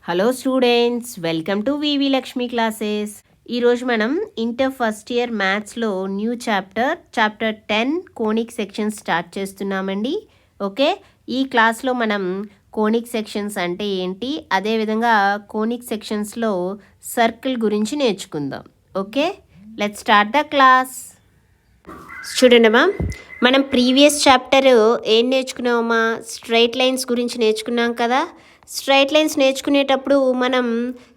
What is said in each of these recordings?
Hello students, welcome to V V Lakshmi classes. ఈరోజు మనం inter first year మ్యాథ్స్లో new chapter 10 conic sections start చేస్తున్నామండి. Okay, ఈ క్లాస్లో మనం కోనిక్ సెక్షన్స్ అంటే ఏంటి, అదేవిధంగా కోనిక్ సెక్షన్స్లో సర్కిల్ గురించి నేర్చుకుందాం. Okay, let's start the class. చూడండమ్మా, మనం ప్రీవియస్ చాప్టర్ ఏం నేర్చుకున్నామమ్మా? స్ట్రైట్ లైన్స్ గురించి నేర్చుకున్నాం కదా. స్ట్రైట్ లైన్స్ నేర్చుకునేటప్పుడు మనం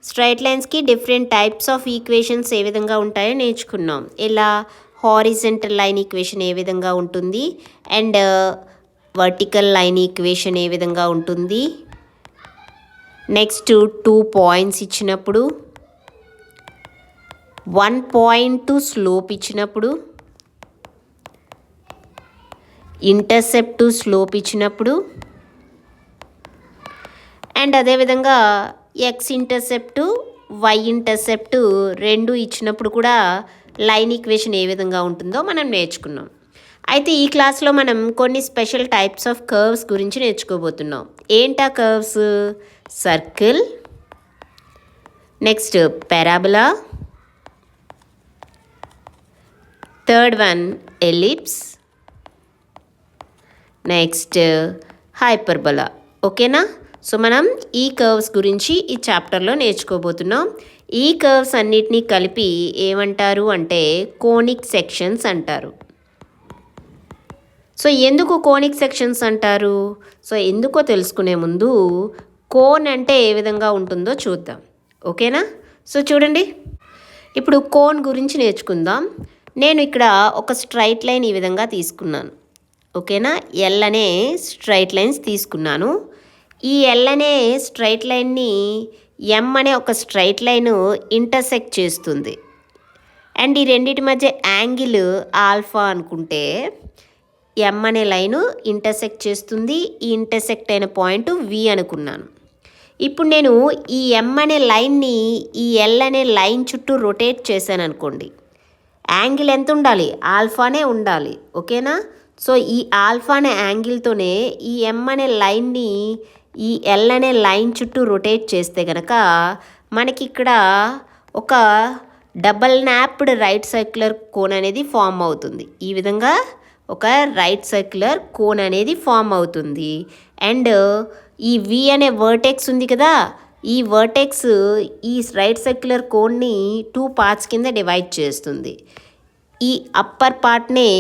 స్ట్రైట్ లైన్స్కి డిఫరెంట్ టైప్స్ ఆఫ్ ఈక్వేషన్స్ ఏ విధంగా ఉంటాయో నేర్చుకున్నాం. ఇలా హారిజంటల్ లైన్ ఈక్వేషన్ ఏ విధంగా ఉంటుంది, అండ్ వర్టికల్ లైన్ ఈక్వేషన్ ఏ విధంగా ఉంటుంది. నెక్స్ట్ 2 పాయింట్స్ ఇచ్చినప్పుడు, 1 పాయింట్ స్లోప్ ఇచ్చినప్పుడు, ఇంటర్సెప్ట్ స్లోప్ ఇచ్చినప్పుడు, అండ్ అదేవిధంగా ఎక్స్ ఇంటర్సెప్ట్ వై ఇంటర్సెప్ట్ రెండు ఇచ్చినప్పుడు కూడా లైన్ ఈక్వేషన్ ఏ విధంగా ఉంటుందో మనం నేర్చుకున్నాం. అయితే ఈ క్లాస్లో మనం కొన్ని స్పెషల్ టైప్స్ ఆఫ్ కర్వ్స్ గురించి నేర్చుకోబోతున్నాం. ఏంటా curves? Circle, next parabola, third one ellipse, next hyperbola. ఓకేనా? సో మనం ఈ కర్వ్స్ గురించి ఈ చాప్టర్లో నేర్చుకోబోతున్నాం. ఈ కర్వ్స్ అన్నిటినీ కలిపి ఏమంటారు అంటే కోనిక్ సెక్షన్స్ అంటారు. సో ఎందుకు కోనిక్ సెక్షన్స్ అంటారు? సో ఎందుకో తెలుసుకునే ముందు కోన్ అంటే ఏ విధంగా ఉంటుందో చూద్దాం. ఓకేనా? సో చూడండి, ఇప్పుడు కోన్ గురించి నేర్చుకుందాం. నేను ఇక్కడ ఒక స్ట్రైట్ లైన్ ఈ విధంగా తీసుకున్నాను. ఓకేనా? ఎల్ అనే స్ట్రైట్ లైన్స్ తీసుకున్నాను. ఈ ఎల్ అనే స్ట్రైట్ లైన్ని ఎం అనే ఒక స్ట్రైట్ లైన్ ఇంటర్సెక్ట్ చేస్తుంది. అండ్ ఈ రెండింటి మధ్య యాంగిల్ ఆల్ఫా అనుకుంటే ఎం అనే లైను ఇంటర్సెక్ట్ చేస్తుంది. ఈ ఇంటర్సెక్ట్ అయిన పాయింట్ వి అనుకున్నాను. ఇప్పుడు నేను ఈ ఎం అనే లైన్ని ఈ ఎల్ అనే లైన్ చుట్టూ రొటేట్ చేశాను అనుకోండి, యాంగిల్ ఎంత ఉండాలి? ఆల్ఫానే ఉండాలి. ఓకేనా? సో ఈ ఆల్ఫా అనే యాంగిల్తోనే ఈ ఎం అనే లైన్ని ఈ ఎల్ అనే లైన్ చుట్టూ రొటేట్ చేస్తే కనుక మనకి ఇక్కడ ఒక డబల్ న్యాప్డ్ రైట్ సర్క్యులర్ కోన్ అనేది ఫామ్ అవుతుంది. ఈ విధంగా ఒక రైట్ సర్క్యులర్ కోన్ అనేది ఫామ్ అవుతుంది. అండ్ ఈ వి అనే వర్టెక్స్ ఉంది కదా, ఈ వర్టెక్స్ ఈ రైట్ సర్క్యులర్ కోన్ని 2 పార్ట్స్ కింద డివైడ్ చేస్తుంది. ఈ అప్పర్ పార్ట్నే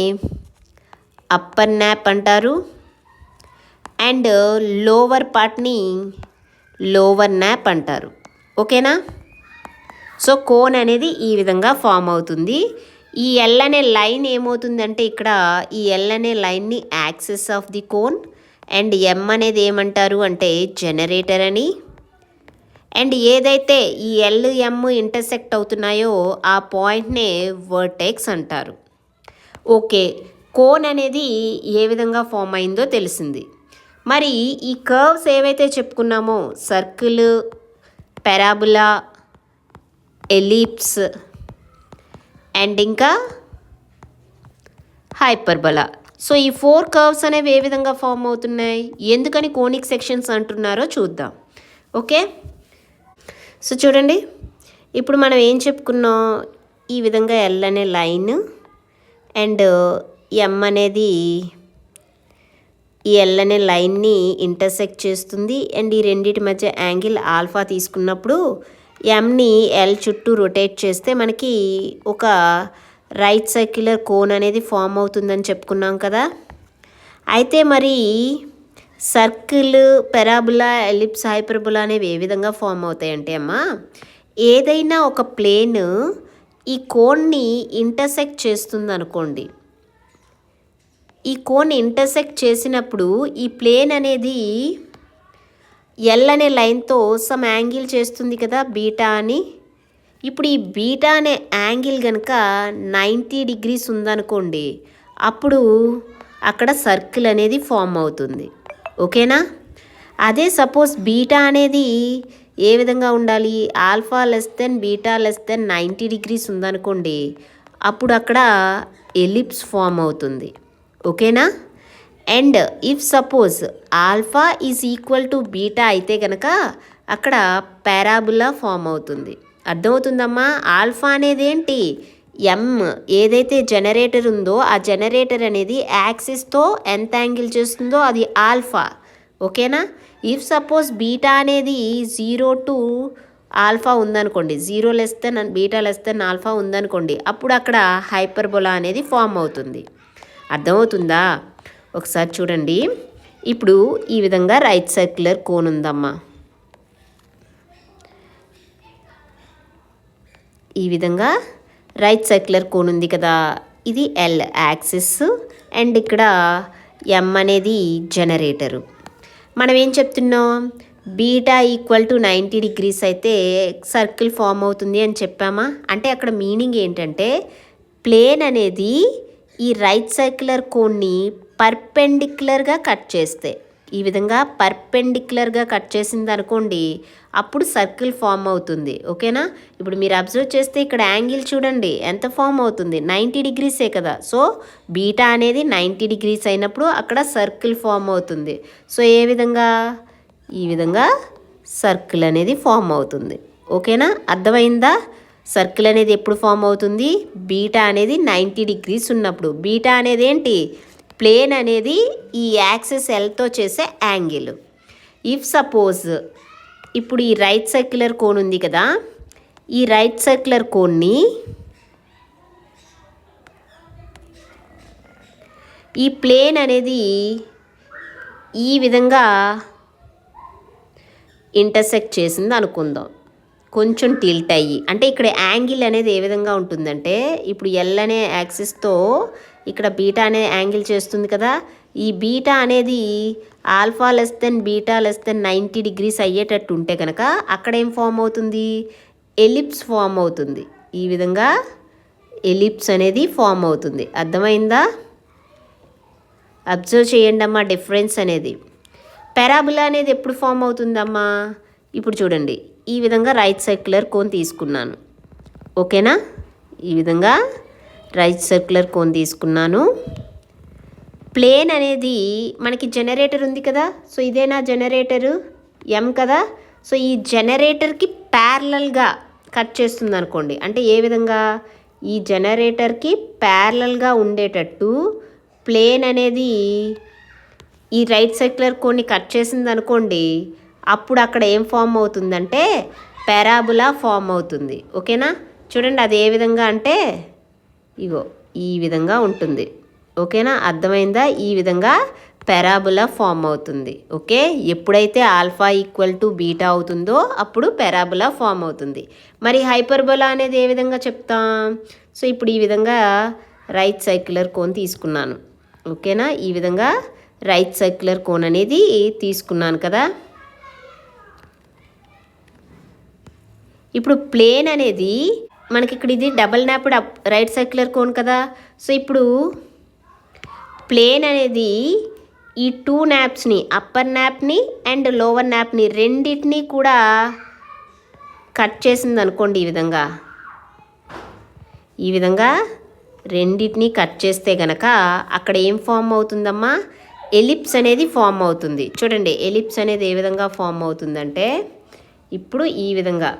అప్పర్ న్యాప్ అంటారు, అండ్ లోవర్ పార్ట్ని లోవర్ న్యాప్ అంటారు. ఓకేనా? సో కోన్ అనేది ఈ విధంగా ఫామ్ అవుతుంది. ఈ ఎల్ అనే లైన్ ఏమవుతుందంటే ఇక్కడ ఈ ఎల్ అనే లైన్ని axis of the cone, and M అనేది ఏమంటారు అంటే జనరేటర్ అని, అండ్ ఏదైతే ఈ ఎల్ ఎం ఇంటర్సెక్ట్ అవుతున్నాయో ఆ పాయింట్నే వర్టెక్స్ అంటారు. ఓకే, కోన్ అనేది ఏ విధంగా ఫామ్ అయిందో తెలిసింది. మరి ఈ కర్వ్స్ ఏవైతే చెప్పుకున్నామో సర్కిల్, పారాబోలా, ఎలిప్స్ అండ్ ఇంకా హైపర్బోలా. సో ఈ 4 కర్వ్స్ అనేవి ఏ విధంగా ఫామ్ అవుతున్నాయి, ఎందుకని కోనిక్ సెక్షన్స్ అంటున్నారో చూద్దాం. ఓకే, సో చూడండి, ఇప్పుడు మనం ఏం చెప్పుకున్నాం? ఈ విధంగా ఎల్ అనే లైన్ అండ్ ఎం అనేది ఈ ఎల్ అనే లైన్ని ఇంటర్సెక్ట్ చేస్తుంది. అండ్ ఈ రెండింటి మధ్య యాంగిల్ ఆల్ఫా తీసుకున్నప్పుడు ఎంని ఎల్ చుట్టూ రొటేట్ చేస్తే మనకి ఒక రైట్ సర్క్యులర్ కోన్ అనేది ఫామ్ అవుతుందని చెప్పుకున్నాం కదా. అయితే మరి సర్కిల్, పారాబోలా, ఎలిప్స్, హైపర్బోలా అనేవి ఏ విధంగా ఫామ్ అవుతాయంటే అమ్మా, ఏదైనా ఒక ప్లేన్ ఈ కోన్ని ఇంటర్సెక్ట్ చేస్తుంది అనుకోండి. ఈ కోన్ ఇంటర్సెక్ట్ చేసినప్పుడు ఈ ప్లేన్ అనేది ఎల్ అనే లైన్తో సమ్ యాంగిల్ చేస్తుంది కదా, బీటా అని. ఇప్పుడు ఈ బీటా అనే యాంగిల్ కనుక 90 డిగ్రీస్ ఉందనుకోండి, అప్పుడు అక్కడ సర్కిల్ అనేది ఫామ్ అవుతుంది. ఓకేనా? అదే సపోజ్ బీటా అనేది ఏ విధంగా ఉండాలి? Alpha less than beta less than 90 degrees ఉందనుకోండి, అప్పుడు అక్కడ ఎలిప్స్ ఫామ్ అవుతుంది. ఓకేనా? And if suppose alpha is equal to beta అయితే కనుక అక్కడ పారాబులా ఫామ్ అవుతుంది. అర్థమవుతుందమ్మా? ఆల్ఫా అనేది ఏంటి? ఎం ఏదైతే జనరేటర్ ఉందో ఆ జనరేటర్ అనేది యాక్సిస్తో ఎంత యాంగిల్ చేస్తుందో అది ఆల్ఫా. ఓకేనా? ఇఫ్ సపోజ్ బీటా అనేది 0 to ఆల్ఫా ఉందనుకోండి, 0 less than beta less than alpha ఉందనుకోండి, అప్పుడు అక్కడ హైపర్బోలా అనేది ఫామ్ అవుతుంది. అర్థమవుతుందా? ఒకసారి చూడండి. ఇప్పుడు ఈ విధంగా రైట్ సర్క్యులర్ కోన్ ఉందమ్మా. ఈ విధంగా రైట్ సర్క్యులర్ కోన్ ఉంది కదా, ఇది ఎల్ యాక్సిస్ అండ్ ఇక్కడ ఎం అనేది జనరేటరు. మనం ఏం చెప్తున్నాం? బీటా ఈక్వల్ టు 90 degrees అయితే సర్కిల్ ఫామ్ అవుతుంది అని చెప్పామా? అంటే అక్కడ మీనింగ్ ఏంటంటే ప్లేన్ అనేది ఈ రైట్ సర్క్యులర్ కోన్ని పర్పెండిక్యులర్గా కట్ చేస్తే, ఈ విధంగా పర్పెండిక్యులర్గా కట్ చేసింది అనుకోండి, అప్పుడు సర్కిల్ ఫామ్ అవుతుంది. ఓకేనా? ఇప్పుడు మీరు అబ్జర్వ్ చేస్తే ఇక్కడ యాంగిల్ చూడండి ఎంత ఫామ్ అవుతుంది, 90 degrees కదా. సో బీటా అనేది 90 degrees అయినప్పుడు అక్కడ సర్కిల్ ఫామ్ అవుతుంది. సో ఏ విధంగా? ఈ విధంగా సర్కిల్ అనేది ఫామ్ అవుతుంది. ఓకేనా? అర్థమైందా? సర్కిల్ అనేది ఎప్పుడు ఫామ్ అవుతుంది? బీటా అనేది 90 degrees ఉన్నప్పుడు. బీటా అనేది ఏంటి? ప్లేన్ అనేది ఈ యాక్సిస్ ఎల్తో చేసే యాంగిల్. ఇఫ్ సపోజ్ ఇప్పుడు ఈ రైట్ సర్క్యులర్ కోన్ ఉంది కదా, ఈ రైట్ సర్క్యులర్ కోన్ని ఈ ప్లేన్ అనేది ఈ విధంగా ఇంటర్సెక్ట్ చేసింది అనుకుందాం, కొంచెం టిల్ట్ అయ్యి. అంటే ఇక్కడ యాంగిల్ అనేది ఏ విధంగా ఉంటుందంటే, ఇప్పుడు ఎల్ అనే యాక్సిస్తో ఇక్కడ బీటా అనే యాంగిల్ చేస్తుంది కదా, ఈ బీటా అనేది alpha less than beta less than 90 degrees అయ్యేటట్టు ఉంటే కనుక అక్కడ ఏం ఫామ్ అవుతుంది? ఎలిప్స్ ఫామ్ అవుతుంది. ఈ విధంగా ఎలిప్స్ అనేది ఫామ్ అవుతుంది. అర్థమైందా? అబ్జర్వ్ చేయండి అమ్మా డిఫరెన్స్ అనేది. పారాబులా అనేది ఎప్పుడు ఫామ్ అవుతుందమ్మా? ఇప్పుడు చూడండి, ఈ విధంగా రైట్ సర్క్యులర్ కోన్ తీసుకున్నాను. ఓకేనా? ఈ విధంగా రైట్ సర్క్యులర్ కోన్ తీసుకున్నాను. ప్లేన్ అనేది మనకి జనరేటర్ ఉంది కదా, సో ఇదేనా జనరేటరు ఎం కదా. సో ఈ జనరేటర్కి ప్యారలల్గా కట్ చేస్తుంది అనుకోండి. అంటే ఏ విధంగా? ఈ జనరేటర్కి ప్యారలల్గా ఉండేటట్టు ప్లేన్ అనేది ఈ రైట్ సర్క్యులర్ కోన్ని కట్ చేసింది అనుకోండి, అప్పుడు అక్కడ ఏం ఫామ్ అవుతుందంటే పారాబులా ఫామ్ అవుతుంది. ఓకేనా? చూడండి అది ఏ విధంగా అంటే ఇగో ఈ విధంగా ఉంటుంది. ఓకేనా? అర్థమైందా? ఈ విధంగా పారాబులా ఫామ్ అవుతుంది. ఓకే, ఎప్పుడైతే ఆల్ఫా ఈక్వల్ టు బీటా అవుతుందో అప్పుడు పారాబులా ఫామ్ అవుతుంది. మరి హైపర్బోలా అనేది ఏ విధంగా చెప్తాం? సో ఇప్పుడు ఈ విధంగా రైట్ సర్క్యులర్ కోన్ తీసుకున్నాను. ఓకేనా? ఈ విధంగా రైట్ సర్క్యులర్ కోన్ అనేది తీసుకున్నాను కదా. ఇప్పుడు ప్లేన్ అనేది మనకి ఇక్కడ ఇది డబల్ న్యాప్డ్ రైట్ సర్క్యులర్ కోన్ కదా. సో ఇప్పుడు ప్లేన్ అనేది ఈ 2 న్యాప్స్ని, అప్పర్ న్యాప్ని అండ్ లోవర్ న్యాప్ని రెండింటినీ కూడా కట్ చేసింది అనుకోండి. ఈ విధంగా రెండింటినీ కట్ చేస్తే గనక అక్కడ ఏం ఫామ్ అవుతుందమ్మా? ఎలిప్స్ అనేది ఫామ్ అవుతుంది. చూడండి ఎలిప్స్ అనేది ఏ విధంగా ఫామ్ అవుతుందంటే ఇప్పుడు ఈ విధంగా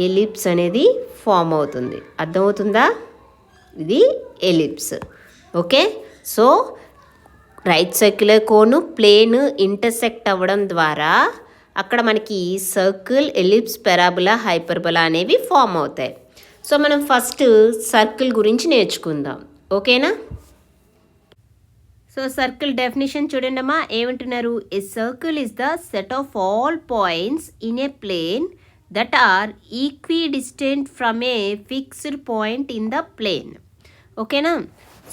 ఎలిప్స్ అనేది ఫామ్ అవుతుంది. అర్థమవుతుందా? ఇది ellipse. Okay, so right circular cone plane intersect అవ్వడం ద్వారా అక్కడ మనకి సర్కిల్, ఎలిప్స్, పారాబోలా, హైపర్బోలా అనేవి ఫామ్ అవుతాయి. సో మనం ఫస్ట్ సర్కిల్ గురించి నేర్చుకుందాం. ఓకేనా? సో సర్కిల్ డెఫినేషన్ చూడండి అమ్మా, ఏమంటున్నారు? A circle is the set of all points in a plane that are equidistant from a fixed point in the plane. ఓకేనా?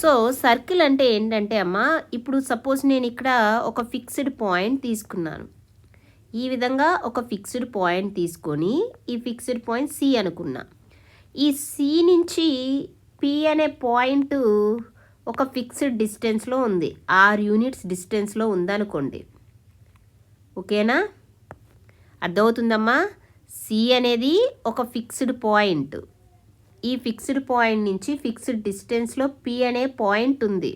సో సర్కిల్ అంటే ఏంటంటే అమ్మా, ఇప్పుడు సపోజ్ నేను ఇక్కడ ఒక ఫిక్స్డ్ పాయింట్ తీసుకున్నాను. ఈ విధంగా ఒక ఫిక్స్డ్ పాయింట్ తీసుకొని ఈ ఫిక్స్డ్ పాయింట్ సి అనుకున్నా. ఈ సి నుంచి పి అనే పాయింట్ ఒక ఫిక్స్డ్ డిస్టెన్స్లో ఉంది, 6 units డిస్టెన్స్లో ఉందనుకోండి. ఓకేనా? అర్థమవుతుందమ్మా? సి అనేది ఒక ఫిక్స్డ్ పాయింట్. ఈ ఫిక్స్డ్ పాయింట్ నుంచి ఫిక్స్డ్ డిస్టెన్స్లో పి అనే పాయింట్ ఉంది.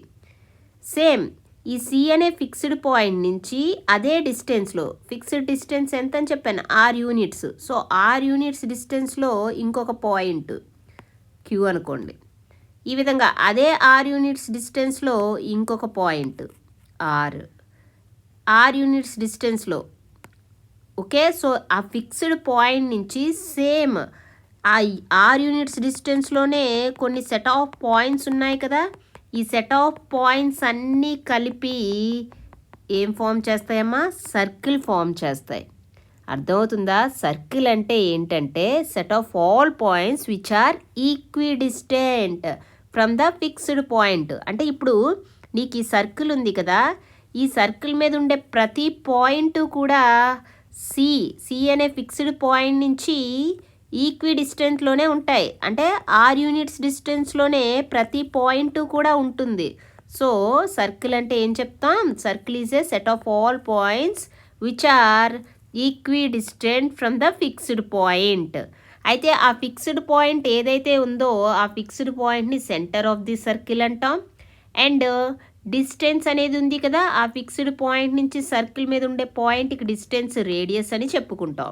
సేమ్ ఈ సి అనే ఫిక్స్డ్ పాయింట్ నుంచి అదే డిస్టెన్స్లో, ఫిక్స్డ్ డిస్టెన్స్ ఎంత అని చెప్పాను, R units. So R units డిస్టెన్స్లో ఇంకొక పాయింట్ క్యూ అనుకోండి. ఈ విధంగా అదే ఆర్ యూనిట్స్ డిస్టెన్స్లో ఇంకొక పాయింట్ ఆర్ యూనిట్స్ డిస్టెన్స్లో. ఓకే, సో ఆ ఫిక్స్డ్ పాయింట్ నుంచి సేమ్ ఆ ఆర్ యూనిట్స్ డిస్టెన్స్లోనే కొన్ని సెట్ ఆఫ్ పాయింట్స్ ఉన్నాయి కదా, ఈ సెట్ ఆఫ్ పాయింట్స్ అన్నీ కలిపి ఏం ఫామ్ చేస్తాయమ్మా, సర్కిల్ ఫామ్ చేస్తాయి. అర్థమవుతుందా? సర్కిల్ అంటే ఏంటంటే set of all points which are equidistant from the fixed point. అంటే ఇప్పుడు నీకు ఈ సర్కిల్ ఉంది కదా, ఈ సర్కిల్ మీద ఉండే ప్రతి పాయింట్ కూడా సి అనే ఫిక్స్డ్ పాయింట్ నుంచి ఈక్విడిస్టెంట్లోనే ఉంటాయి. అంటే ఆర్ యూనిట్స్ డిస్టెన్స్లోనే ప్రతి పాయింట్ కూడా ఉంటుంది. సో సర్కిల్ అంటే ఏం చెప్తాం, circle is a set of all points which are equidistant from the fixed point. అయితే ఆ ఫిక్స్డ్ పాయింట్ ఏదైతే ఉందో ఆ ఫిక్స్డ్ పాయింట్ని సెంటర్ ఆఫ్ ది సర్కిల్ అంటాం. అండ్ డిస్టెన్స్ అనేది ఉంది కదా, ఆ ఫిక్స్డ్ పాయింట్ నుంచి సర్కిల్ మీద ఉండే పాయింట్కి డిస్టెన్స్ రేడియస్ అని చెప్పుకుంటాం.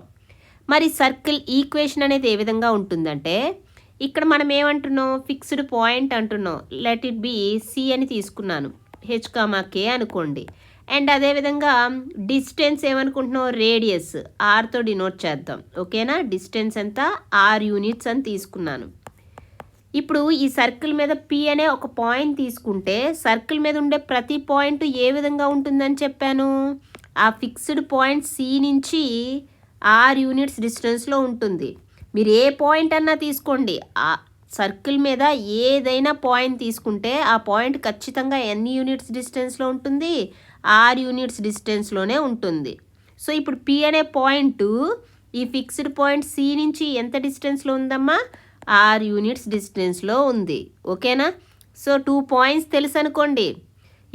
మరి సర్కిల్ ఈక్వేషన్ అనేది ఏ విధంగా ఉంటుందంటే, ఇక్కడ మనం ఏమంటున్నాం, ఫిక్స్డ్ పాయింట్ అంటున్నాం. లెట్ ఇట్ బి సి అని తీసుకున్నాను, హెచ్,కే అనుకోండి. అండ్ అదేవిధంగా డిస్టెన్స్ ఏమనుకుంటున్నాం, రేడియస్ ఆర్తో డినోట్ చేద్దాం. ఓకేనా, డిస్టెన్స్ ఎంత, ఆర్ యూనిట్స్ అని తీసుకున్నాను. ఇప్పుడు ఈ సర్కిల్ మీద పి అనే ఒక పాయింట్ తీసుకుంటే సర్కిల్ మీద ఉండే ప్రతి పాయింట్ ఏ విధంగా ఉంటుందని చెప్పాను, ఆ ఫిక్స్డ్ పాయింట్ సి నుంచి ఆర్ యూనిట్స్ డిస్టెన్స్లో ఉంటుంది. మీరు ఏ పాయింట్ అన్నా తీసుకోండి, ఆ సర్కిల్ మీద ఏదైనా పాయింట్ తీసుకుంటే ఆ పాయింట్ ఖచ్చితంగా ఎన్ని యూనిట్స్ డిస్టెన్స్లో ఉంటుంది, ఆర్ యూనిట్స్ డిస్టెన్స్లోనే ఉంటుంది. సో ఇప్పుడు పి అనే పాయింట్ ఈ ఫిక్స్డ్ పాయింట్ సి నుంచి ఎంత డిస్టెన్స్లో ఉందమ్మా, ఆర్ యూనిట్స్ డిస్టెన్స్లో ఉంది. ఓకేనా, సో 2 పాయింట్స్ తెలుసు అనుకోండి.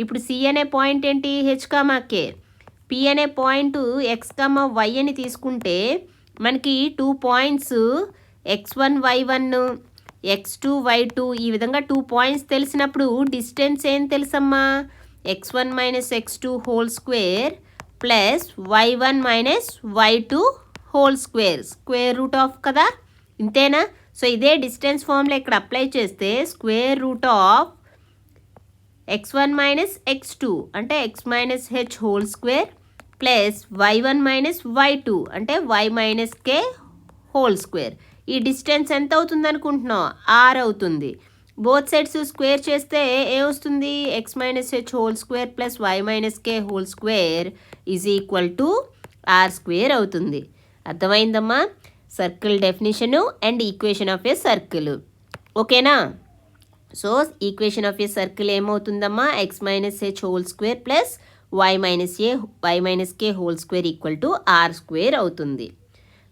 ఇప్పుడు సి అనే పాయింట్ ఏంటి, హెచ్,కే. పి అనే పాయింట్ x,y అని తీసుకుంటే మనకి 2 points x1 y1 x2 y2 ఈ విధంగా 2 పాయింట్స్ తెలిసినప్పుడు డిస్టెన్స్ ఏం తెలుసమ్మా, x1 minus x2 whole square plus y1 minus y2 whole square, square root of కదా, ఇంతేనా. సో ఇదే డిస్టెన్స్ ఫార్ములా ఇక్కడ అప్లై చేస్తే square root of x1 minus x2 అంటే x minus H whole square plus y1 minus y2 అంటే y minus K whole square. ఈ distance ఎంత అవుతుంది అనుకుంటున్నాం, ఆర్ అవుతుంది. బోత్ సైడ్స్ స్క్వేర్ చేస్తే ఏమొస్తుంది, x minus H whole square plus y minus K whole square is equal to R square అవుతుంది. అర్థమైందమ్మా, circle definition and equation of a circle. ఓకేనా, so equation of a circle ఏమవుతుందమ్మా, x minus H whole square plus y minus K whole square equal to R square అవుతుంది.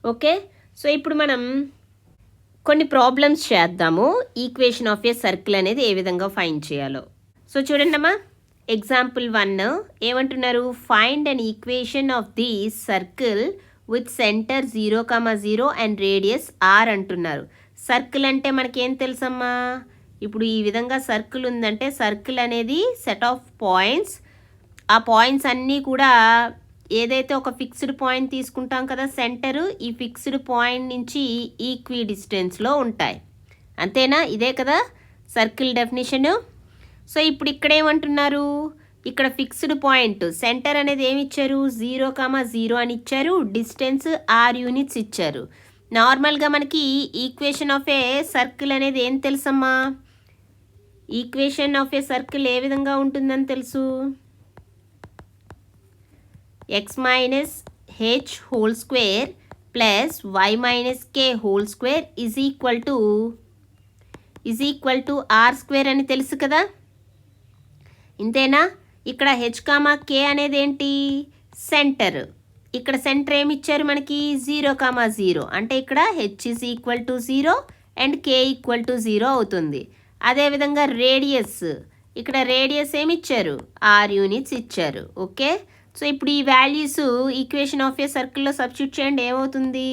Okay, so ఇప్పుడు మనం కొన్ని problems చేద్దాము, equation of a circle అనేది ఏ విధంగా find చేయాలో. సో చూడండి అమ్మా, ఎగ్జాంపుల్ 1 ఏమంటున్నారు, find an equation of the circle with centre 0,0 and radius R అంటున్నారు. సర్కిల్ అంటే మనకేం తెలుసమ్మా, ఇప్పుడు ఈ విధంగా సర్కిల్ ఉందంటే సర్కిల్ అనేది సెట్ ఆఫ్ పాయింట్స్, ఆ పాయింట్స్ అన్నీ కూడా ఏదైతే ఒక ఫిక్స్డ్ పాయింట్ తీసుకుంటాం కదా సెంటరు, ఈ ఫిక్స్డ్ పాయింట్ నుంచి ఈక్వి డిస్టెన్స్లో ఉంటాయి. అంతేనా, ఇదే కదా సర్కిల్ డెఫినిషను. సో ఇప్పుడు ఇక్కడ ఏమంటున్నారు, ఇక్కడ ఫిక్స్డ్ పాయింట్ సెంటర్ అనేది ఏమి ఇచ్చారు, 0,0 అని ఇచ్చారు, డిస్టెన్స్ ఆర్ యూనిట్స్ ఇచ్చారు. నార్మల్గా మనకి ఈక్వేషన్ ఆఫ్ ఏ సర్కిల్ అనేది ఏం తెలుసమ్మా, ఈక్వేషన్ ఆఫ్ ఏ సర్కిల్ ఏ విధంగా ఉంటుందని తెలుసు, x minus H whole square plus y minus K whole square is equal to R square అని తెలుసు కదా, ఇంతేనా. ఇక్కడ h,k అనేది ఏంటి, సెంటర్. ఇక్కడ సెంటర్ ఏమి ఇచ్చారు మనకి, 0,0 అంటే ఇక్కడ h is equal to 0 and k equal to 0 అవుతుంది. అదేవిధంగా రేడియస్, ఇక్కడ రేడియస్ ఏమి ఇచ్చారు, ఆర్ యూనిట్స్ ఇచ్చారు. ఓకే, సో ఇప్పుడు ఈ వాల్యూస్ ఈక్వేషన్ ఆఫ్ ఏ సర్కిల్లో సబ్స్టిట్యూట్ చేయండి, ఏమవుతుంది,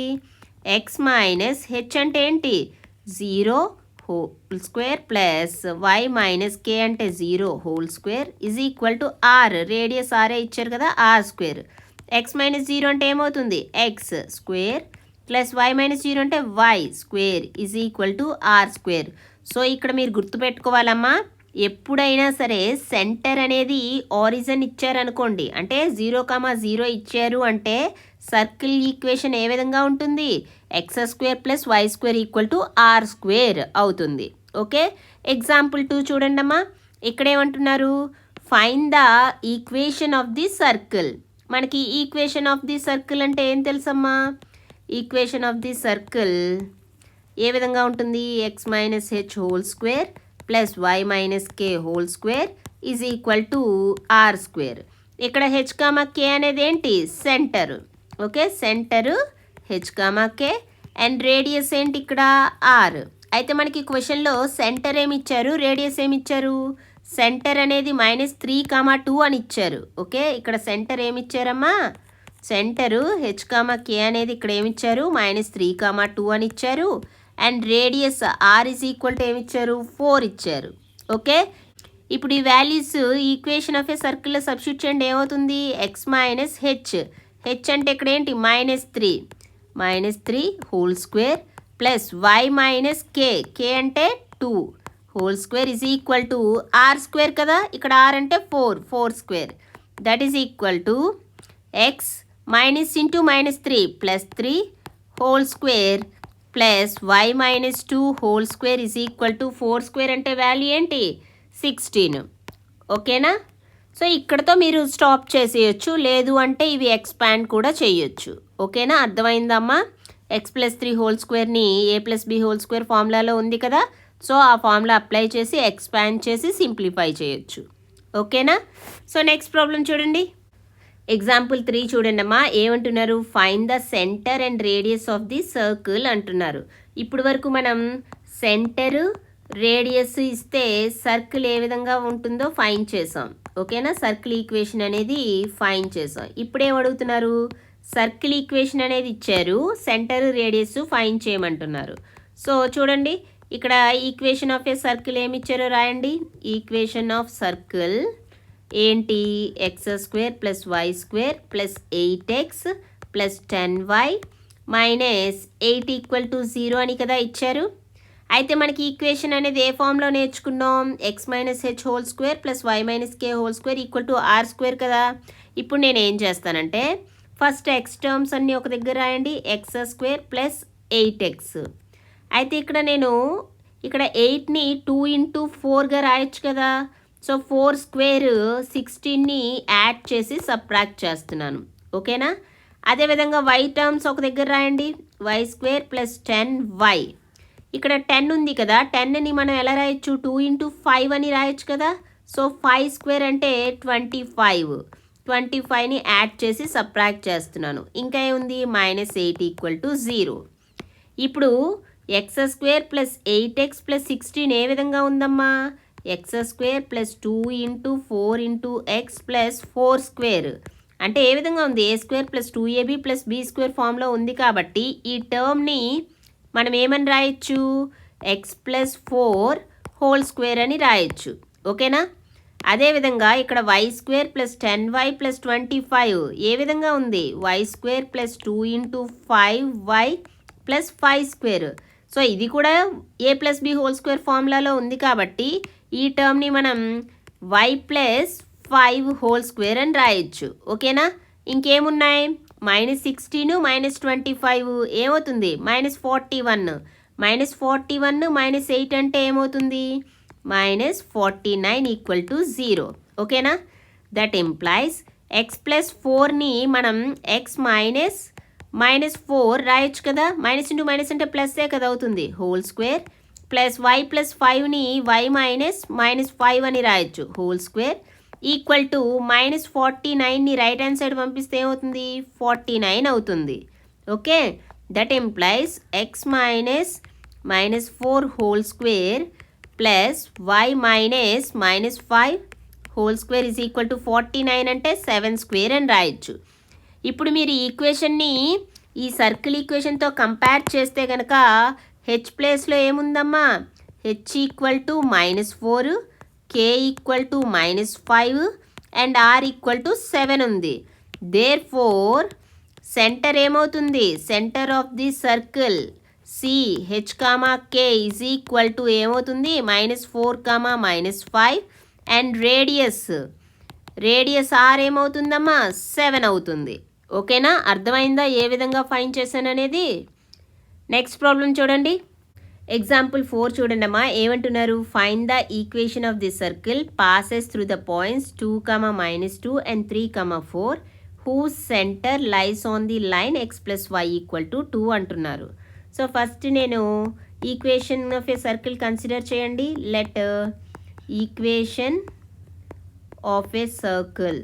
x మైనస్ హెచ్ అంటే ఏంటి 0 whole square plus Y minus K అంటే 0 whole square is equal to R, radius ఆరే ఇచ్చారు కదా, ఆర్ స్క్వేర్. ఎక్స్ మైనస్ 0 అంటే ఏమవుతుంది, X square plus Y minus 0 అంటే Y square is equal to R square. So ఇక్కడ మీరు గుర్తుపెట్టుకోవాలమ్మా, ఎప్పుడైనా సరే సెంటర్ అనేది ఆరిజిన్ ఇచ్చారనుకోండి, అంటే 0,0 ఇచ్చారు అంటే సర్కిల్ ఈక్వేషన్ ఏ విధంగా ఉంటుంది, X square plus Y square equal to R square అవుతుంది. ఓకే, ఎగ్జాంపుల్ 2 చూడండి అమ్మా. ఇక్కడ ఏమంటున్నారు, find the equation of the circle. మనకి ఈక్వేషన్ ఆఫ్ ది సర్కిల్ అంటే ఏం తెలుసమ్మా, ఈక్వేషన్ ఆఫ్ ది సర్కిల్ ఏ విధంగా ఉంటుంది, X minus H whole square plus Y minus K whole square is equal to R square. ఇక్కడ హెచ్ కామా కే అనేది ఏంటి, centre. Okay, centre H comma K and radius ఏంటి ఇక్కడ are. అయితే మనకి క్వశ్చన్లో సెంటర్ ఏమి ఇచ్చారు, రేడియస్ ఏమి ఇచ్చారు, సెంటర్ అనేది -3,2 అని ఇచ్చారు. ఓకే, ఇక్కడ సెంటర్ ఏమి ఇచ్చారమ్మా, సెంటరు హెచ్ కామా కే అనేది ఇక్కడ ఏమి ఇచ్చారు, -3,2 అని ఇచ్చారు. And radius R is equal to ఏమి ఇచ్చారు, 4 ఇచ్చారు. ఓకే, ఇప్పుడు ఈ వాల్యూస్ ఈక్వేషన్ ఆఫ్ ఏ సర్కిల్లో సబ్స్టిట్యూట్ చేయండి, ఏమవుతుంది, ఎక్స్ మైనస్ హెచ్, హెచ్ అంటే ఇక్కడ ఏంటి -3 whole square plus Y minus K, K అంటే 2 whole square is equal to R square కదా, ఇక్కడ ఆర్ అంటే 4 square, that is equal to X minus into -3 +3 whole square plus Y -2 whole square is equal to 4 square అంటే value ఏంటి 16. ఓకేనా, so ఇక్కడతో మీరు stop చేసేయచ్చు, లేదు అంటే ఇవి ఎక్స్పాండ్ కూడా చేయొచ్చు. ఓకేనా, అర్థమైందమ్మా. ఎక్స్ ప్లస్ 3 హోల్ స్క్వేర్ని ఏ ప్లస్ బి హోల్ స్క్వేర్ ఫార్ములాలో ఉంది కదా, సో ఆ ఫార్ములా అప్లై చేసి ఎక్స్పాండ్ చేసి సింప్లిఫై చేయొచ్చు. ఓకేనా, సో నెక్స్ట్ ప్రాబ్లం చూడండి. ఎగ్జాంపుల్ 3 చూడండి అమ్మా. ఏమంటున్నారు, find the centre and radius of the circle అంటున్నారు. ఇప్పుడు వరకు మనం సెంటరు రేడియస్ ఇస్తే సర్కిల్ ఏ విధంగా ఉంటుందో ఫైండ్ చేసాం. ఓకేనా, సర్కిల్ ఈక్వేషన్ అనేది ఫైండ్ చేసాం. ఇప్పుడు ఏం అడుగుతున్నారు, సర్కిల్ ఈక్వేషన్ అనేది ఇచ్చారు, సెంటర్ రేడియస్ ఫైండ్ చేయమంటున్నారు. సో చూడండి, ఇక్కడ ఈక్వేషన్ ఆఫ్ ఏ సర్కిల్ ఏమి ఇచ్చారో రాయండి. ఈక్వేషన్ ఆఫ్ సర్కిల్ ఏంటి, X square plus Y square plus 8x plus 10y minus 8 equal to 0 అని కదా ఇచ్చారు. అయితే మనకి ఈక్వేషన్ అనేది ఏ ఫామ్లో నేర్చుకున్నాం, X minus H whole square plus Y minus K whole square equal to R square కదా. ఇప్పుడు నేను ఏం చేస్తానంటే ఫస్ట్ ఎక్స్ టర్మ్స్ అన్నీ ఒక దగ్గర రాయండి, ఎక్స్ స్క్వేర్ ప్లస్ 8x. అయితే ఇక్కడ నేను ఇక్కడ 8ని 2 × 4గా రాయొచ్చు కదా. సో 4 స్క్వేర్ 16ని యాడ్ చేసి సబ్ట్రాక్ట్ చేస్తున్నాను. ఓకేనా, అదేవిధంగా వై టర్మ్స్ ఒక దగ్గర రాయండి, వై స్క్వేర్ ప్లస్ 10y. ఇక్కడ 10 ఉంది కదా, 10ని మనం ఎలా రాయొచ్చు, 2 × 5 అని రాయొచ్చు కదా. సో 5 స్క్వేర్ అంటే 25ని యాడ్ చేసి సబ్ట్రాక్ట్ చేస్తున్నాను. ఇంకా ఏముంది, -8 ఈక్వల్ టు 0. ఇప్పుడు X square plus 8x plus 16 ఏ విధంగా ఉందమ్మా, X square plus 2 × 4 × x plus 4 square అంటే ఏ విధంగా ఉంది, A square plus 2ab plus B square ఫామ్లో ఉంది. కాబట్టి ఈ టర్మ్ని మనం ఏమని రాయొచ్చు, ఎక్స్ ప్లస్ 4 హోల్ స్క్వేర్ అని రాయొచ్చు. ఓకేనా, అదేవిధంగా ఇక్కడ Y square plus 10y plus 25 ఏ విధంగా ఉంది, Y square plus 2 × 5y plus 5 square. So ఇది కూడా A plus B whole square ఫార్ములాలో ఉంది. కాబట్టి ఈ టర్మ్ని మనం y ప్లస్ 5 హోల్ స్క్వేర్ అని రాయొచ్చు. ఓకేనా, ఇంకేమున్నాయి, -16 -25 ఏమవుతుంది, -41 -8 అంటే ఏమవుతుంది, -49 ఈక్వల్ టు 0. ఓకేనా, దట్ ఇంప్లైస్ ఎక్స్ ప్లస్ 4ని మనం ఎక్స్ -4 రాయొచ్చు కదా, మైనస్ ఇంటూ మైనస్ అంటే ప్లస్సే కదా అవుతుంది, whole square plus Y plus 5ని y -5 అని రాయొచ్చు, హోల్ స్క్వేర్ ఈక్వల్ టు -49ని రైట్ హ్యాండ్ సైడ్ పంపిస్తే ఏమవుతుంది, 49 అవుతుంది. Okay, that implies X -4 whole square plus y -5 whole square is equal to 49 అంటే 7 స్క్వేర్ అని రాయొచ్చు. ఇప్పుడు మీరు ఈ ఈక్వేషన్ని ఈ సర్కిల్ ఈక్వేషన్తో కంపేర్ చేస్తే కనుక హెచ్ ప్లేస్లో ఏముందమ్మా, h equal to -4, k equal to -5 and r equal to 7 ఉంది. దేర్ ఫోర్ సెంటర్ ఏమవుతుంది? Centre of the circle C H comma K is equal to ఏమవుతుంది? -4, -5 అండ్ రేడియస్ ఆర్ ఏమవుతుందమ్మా? 7 అవుతుంది. ఓకేనా? అర్థమైందా ఏ విధంగా ఫైండ్ చేశాను అనేది? నెక్స్ట్ ప్రాబ్లం చూడండి. ఎగ్జాంపుల్ 4 చూడండి అమ్మా. ఏమంటున్నారు? Find the equation of the circle passes through the points 2, -2 and 3, 4 whose centre lies on the line x + y = 2 అంటున్నారు. సో ఫస్ట్ నేను equation of a circle consider చేయండి. Let equation of a circle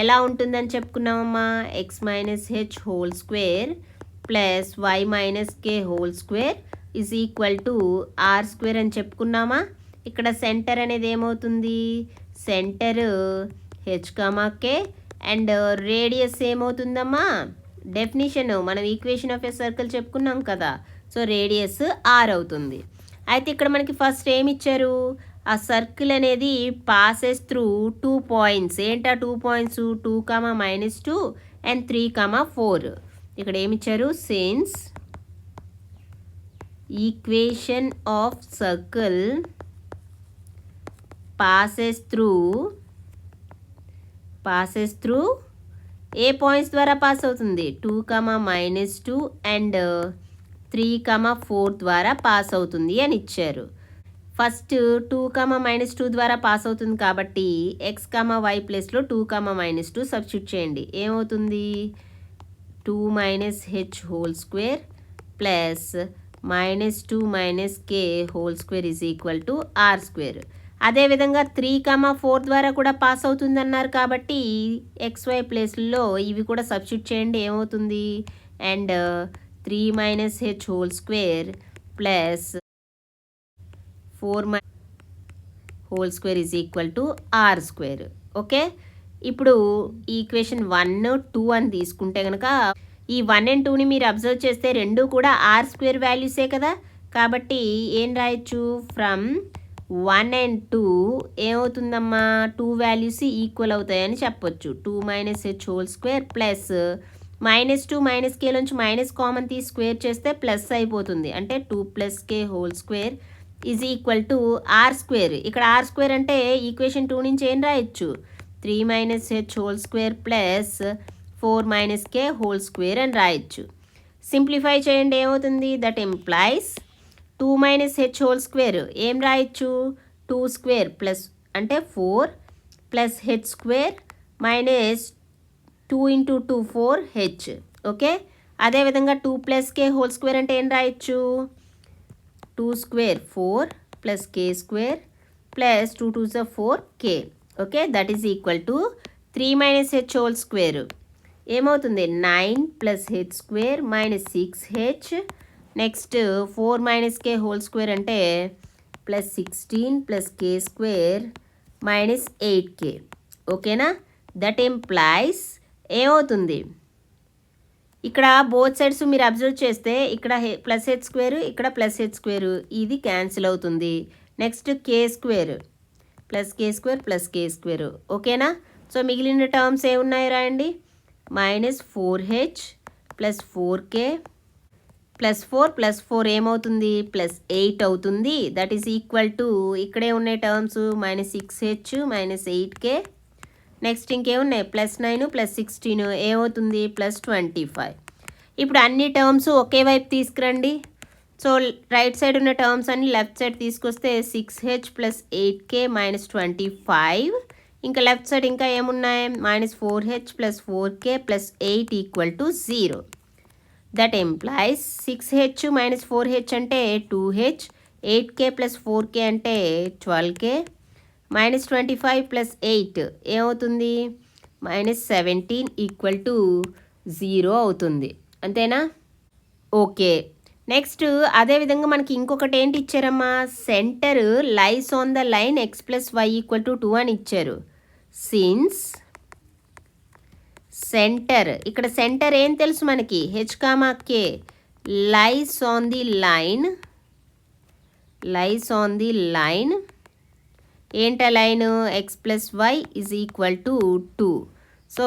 ఎలా ఉంటుందని చెప్పుకున్నామమ్మా? x - h whole square plus y - k whole square is equal to r² అని చెప్పుకున్నామా? ఇక్కడ centre అనేది ఏమవుతుంది? Centre h, k and radius ఏమవుతుందమ్మా? డెఫినిషన్ మనం ఈక్వేషన్ ఆఫ్ ఏ సర్కిల్ చెప్పుకున్నాం కదా. సో రేడియస్ r అవుతుంది. అయితే ఇక్కడ మనకి ఫస్ట్ ఏమి ఇచ్చారు? ఆ సర్కిల్ అనేది పాసెస్ త్రూ 2 పాయింట్స్. ఏంటా 2 పాయింట్స్? 2, -2 అండ్ 3, 4. ఇక్కడ ఏమి ఇచ్చారు? Since equation of circle passes through a points ద్వారా పాస్ అవుతుంది? 2, -2 అండ్ 3, 4 ద్వారా పాస్ అవుతుంది అని ఇచ్చారు. ఫస్ట్ 2, -2 ద్వారా పాస్ అవుతుంది కాబట్టి x, y ప్లేస్లో 2, -2 సబ్స్టిట్యూట్ చేయండి. ఏమవుతుంది? 2 - h whole square plus -2 - k whole square is equal to r². అదేవిధంగా 3, 4 ద్వారా కూడా పాస్ అవుతుంది అన్నారు కాబట్టి xy ప్లేస్లో ఇవి కూడా సబ్స్టిట్యూట్ చేయండి. ఏమవుతుంది? And 3 - h whole square plus 4 whole square is equal to r². Okay, ఇప్పుడు ఈక్వేషన్ 1, 2 అని తీసుకుంటే కనుక ఈ 1 and 2ని మీరు అబ్జర్వ్ చేస్తే రెండు కూడా r² వాల్యూసే కదా. కాబట్టి ఏం రాయొచ్చు? From 1 and 2 ఏమవుతుందమ్మా? 2 వాల్యూస్ ఈక్వల్ అవుతాయని చెప్పొచ్చు. 2 - h whole square plus -2 - k నుంచి మైనస్ కామన్ తీసి స్క్వేర్ చేస్తే ప్లస్ అయిపోతుంది. అంటే 2 + k whole square is equal to r². ఇక్కడ r² అంటే ఈక్వేషన్ 2 నుంచి ఏం రాయొచ్చు? 3 - h whole square plus 4 - k whole square అని రాయొచ్చు. సింప్లిఫై చేయండి. ఏమవుతుంది? That implies 2 - h whole square ఏం రాయొచ్చు? 2² ప్లస్ అంటే 4 plus h² minus 2 × 2 4h. Okay, అదేవిధంగా 2 + k హోల్ స్క్వేర్ అంటే ఏం రాయొచ్చు? 2² 4 plus k² plus 2 2s 4k. Okay, that is equal to 3 - h whole square ఏమవుతుంది? 9 + h² minus 6h. Next 4 - k whole square అంటే plus 16 plus k² minus 8k. ఓకేనా? That implies ఏమవుతుంది? ఇక్కడ both sides మీరు observe చేస్తే ఇక్కడ +h², ఇక్కడ +h², ఇది క్యాన్సిల్ అవుతుంది. Next k² plus k² plus k². ఓకేనా? సో మిగిలిన టర్మ్స్ ఏమున్నాయి రాయండి. -4h ప్లస్ 4k ప్లస్ 4 ఏమవుతుంది? +8 అవుతుంది. దట్ ఈస్ ఈక్వల్ టు ఇక్కడే ఉన్నాయి terms -6h minus 8k. Next ఇంకేమున్నాయి? +9 ప్లస్ 16 ఏమవుతుంది? +25. ఇప్పుడు అన్ని టర్మ్స్ ఒకే వైపు తీసుకురండి. సో రైట్ సైడ్ ఉన్న టర్మ్స్ అన్ని లెఫ్ట్ సైడ్ తీసుకొస్తే 6h ప్లస్ 8k మైనస్ 25. ఇంకా లెఫ్ట్ సైడ్ ఇంకా ఏమున్నాయి? -4h plus 4k plus 8 equal to 0. That employees 6h minus 4h అంటే 2h, 8k ప్లస్ 4k అంటే 12k, మైనస్ 25 ప్లస్ 8 ఏమవుతుంది? -17 ఈక్వల్ టు 0 అవుతుంది. అంతేనా? ఓకే, నెక్స్ట్ అదేవిధంగా మనకి ఇంకొకటి ఏంటి ఇచ్చారమ్మా? Centre lies on the line x + y = 2 అని ఇచ్చారు. సిన్స్ సెంటర్, ఇక్కడ సెంటర్ ఏం తెలుసు మనకి? h, k lies on the line lies on the line. ఏంట line? X plus Y is equal to 2. So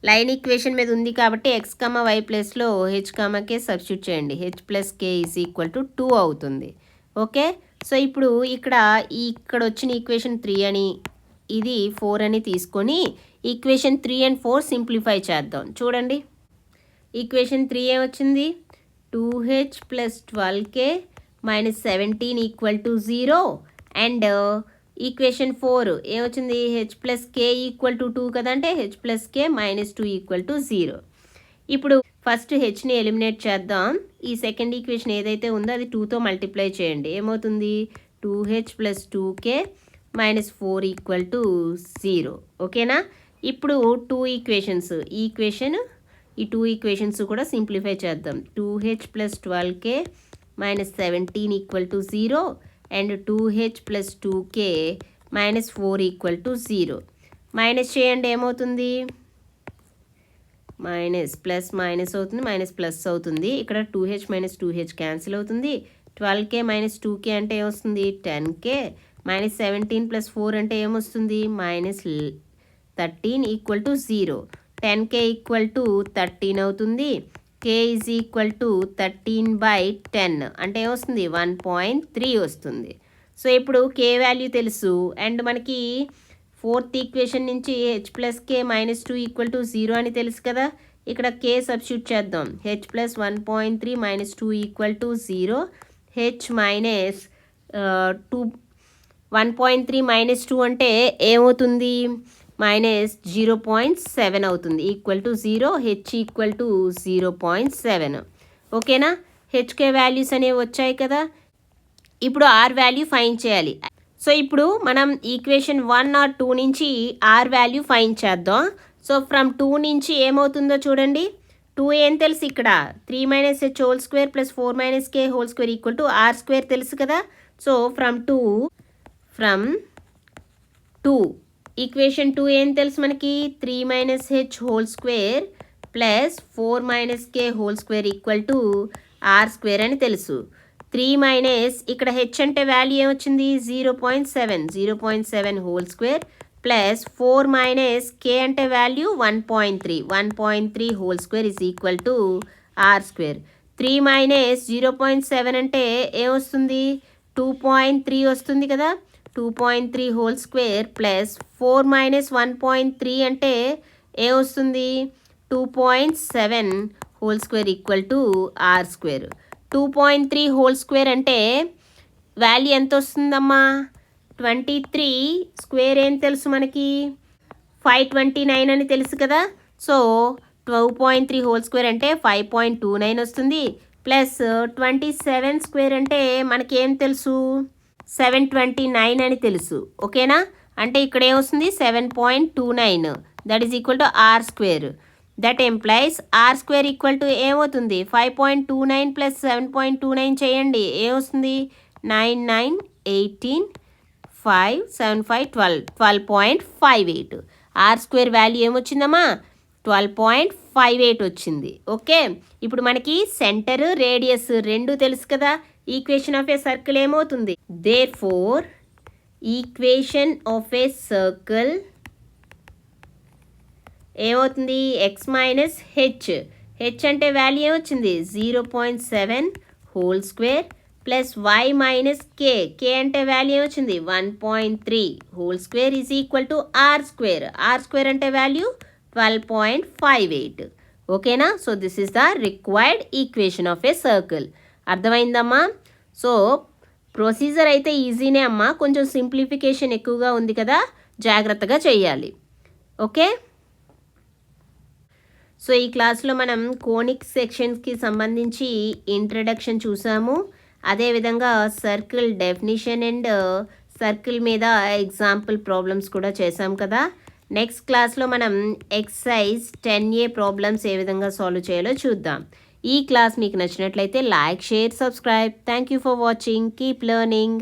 line equation మీద ఉంది కాబట్టి ఎక్స్ కమ వై ప్లస్లో హెచ్ కమకే సబ్స్టిట్యూట్ చేయండి. H plus K is equal to 2 అవుతుంది. Okay, so ఇప్పుడు ఇక్కడ వచ్చిన ఈక్వేషన్ 3 అని, ఇది 4 అని తీసుకొని ఈక్వేషన్ 3 and 4 సింప్లిఫై చేద్దాం. చూడండి, ఈక్వేషన్ 3 ఏమొచ్చింది? 2h plus 12k minus 17 equal to 0. And equation 4 ఏమొచ్చింది? H plus K equal to 2 కదంటే H plus K minus 2 equal to 0. ఇప్పుడు ఫస్ట్ హెచ్ని ఎలిమినేట్ చేద్దాం. ఈ సెకండ్ ఈక్వేషన్ ఏదైతే ఉందో అది 2తో మల్టిప్లై చేయండి. ఏమవుతుంది? 2h plus 2k minus 4 equal to 0. ఓకేనా? ఇప్పుడు ఈ టూ ఈక్వేషన్స్ కూడా సింప్లిఫై చేద్దాం. 2h plus 12k minus 17 equal to 0 and 2h plus 2k minus 4 equal to 0. Minus చేయండి, ఏమవుతుంది? మైనస్ ప్లస్ మైనస్ అవుతుంది, మైనస్ ప్లస్ అవుతుంది. ఇక్కడ 2h మైనస్ 2h క్యాన్సిల్ అవుతుంది. 12k మైనస్ 2k అంటే ఏమొస్తుంది? 10k. మైనస్ 17 ప్లస్ 4 అంటే ఏమొస్తుంది? Minus 13 equal to 0. 10k equal to 13 అవుతుంది. k ఈజ్ ఈక్వల్ టు 13/10 అంటే ఏమొస్తుంది? 1.3 వస్తుంది. సో ఇప్పుడు k వాల్యూ తెలుసు. అండ్ మనకి ఫోర్త్ ఈక్వేషన్ నుంచి H plus K minus 2 equal to 0 అని తెలుసు కదా. ఇక్కడ k సబ్స్టిట్యూట్ చేద్దాం. H plus 1.3 minus 2 equal to 0. H minus 1.3 minus 2 అంటే ఏమవుతుంది? మైనస్ 0.7 అవుతుంది. Equal to 0. H equal to 0.7. ఓకేనా? హెచ్కే వాల్యూస్ అనేవి వచ్చాయి కదా. ఇప్పుడు ఆర్ వాల్యూ ఫైండ్ చేయాలి. సో ఇప్పుడు మనం ఈక్వేషన్ 1 or 2 నుంచి ఆర్ వాల్యూ ఫైండ్ చేద్దాం. సో ఫ్రమ్ 2 నుంచి ఏమవుతుందో చూడండి. 2 ఏం తెలుసు? ఇక్కడ 3 minus H whole square plus 4 minus K whole square equal to R square తెలుసు కదా. సో ఫ్రమ్ 2 ఈక్వేషన్ 2 ఏం తెలుసు మనకి? 3 minus H whole square plus 4 minus K whole square equal to R square అని తెలుసు. 3 మైనస్ ఇక్కడ హెచ్ అంటే value ఏమొచ్చింది? 0.7 whole square plus 4 minus K అంటే value 1.3 whole square is equal to R square. 3 minus 0.7 అంటే ఏమొస్తుంది? 2.3 వస్తుంది కదా. 2.3 హోల్ స్క్వేర్ ప్లస్ 4 మైనస్ 1.3 అంటే ఏమొస్తుంది? 2.7 whole square equal to R square. 2.3 whole square అంటే వాల్యూ ఎంత వస్తుందమ్మా? 23 స్క్వేర్ ఏం తెలుసు మనకి? 529 అని తెలుసు కదా. సో 2.3 హోల్ స్క్వేర్ అంటే 5.29 వస్తుంది. ప్లస్ 27 స్క్వేర్ అంటే మనకి ఏం తెలుసు? 729 అని తెలుసు. ఓకేనా? అంటే ఇక్కడ ఏమొస్తుంది? 7.29. That is equal to R square. That implies R square equal to ఏమవుతుంది? 5.29 ప్లస్ 7.29 చేయండి, ఏమొస్తుంది? 9 9 18 5 7 5 12.58. Are square value ఏమొచ్చిందమ్మా? 12.58 వచ్చింది. ఓకే, ఇప్పుడు మనకి సెంటర్ రేడియస్ రెండు తెలుసు కదా. ఈక్వేషన్ ఆఫ్ ఏ సర్కిల్ ఏమవుతుంది? Therefore equation of a circle ఏమవుతుంది? X minus H. హెచ్ అంటే వాల్యూ ఏమొచ్చింది? 0.7 whole square plus Y minus K. K అంటే వాల్యూ ఏమొచ్చింది? 1.3 whole square is equal to R square. R square అంటే value 12.58. ఓకేనా? So this is the required equation of a circle. అర్థమైందమ్మా? So procedure అయితే ఈజీనే అమ్మా, కొంచెం సింప్లిఫికేషన్ ఎక్కువగా ఉంది కదా, జాగ్రత్తగా చేయాలి. ఓకే, సో ఈ క్లాస్లో మనం కోనిక్ సెక్షన్స్కి సంబంధించి ఇంట్రడక్షన్ చూసాము. అదేవిధంగా సర్కిల్ డెఫినిషన్ అండ్ సర్కిల్ మీద ఎగ్జాంపుల్ ప్రాబ్లమ్స్ కూడా చేసాం కదా. నెక్స్ట్ క్లాస్లో మనం ఎక్సర్సైజ్ 10A ప్రాబ్లమ్స్ ఏ విధంగా సాల్వ్ చేయాలో చూద్దాం. ఈ క్లాస్ మీకు నచ్చినట్లయితే like, share, subscribe. Thank you for watching. Keep learning.